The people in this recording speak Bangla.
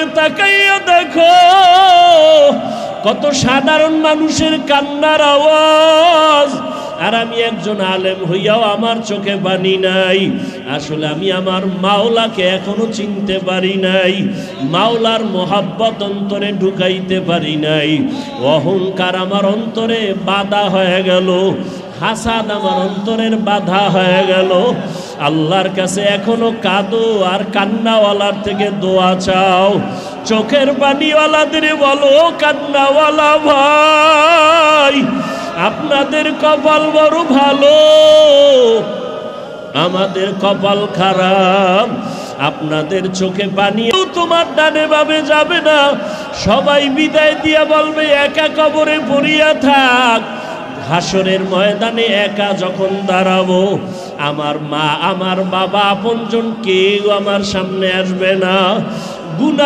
ভিতরে তাকাইয়া দেখো কত সাধারণ মানুষের কান্নার আওয়াজ। আর আমি একজন আলেম হইয়াও আমার চোখে পানি নাই। আসলে আমি আমার মাওলাকে এখনো চিনতে পারি নাই, মাওলার মোহাব্বত অন্তরে ঢুকাইতে পারি নাই। অহংকার আমার অন্তরে বাধা হয়ে গেল, হাসাদ আমার অন্তরের বাধা হয়ে গেল। আল্লাহর কাছে এখনো কাঁদো আর কান্নাওয়ালার থেকে দোয়া চাও। চোখের পানিওয়ালাদের বলো, কান্নাওয়ালা ভাই আপনাদের কপাল বড় ভালো, আমাদের কপাল খারাপ। আপনাদের চোখে পানিও তোমার ডানে বামে যাবে না, সবাই বিদায় দিয়া বলবে একা কবরে পড়িয়া থাক। হাসরের ময়দানে একা যখন দাঁড়াবো, আমার মা আমার বাবা আপনজন কেউ আমার সামনে আসবে না। গুনাহ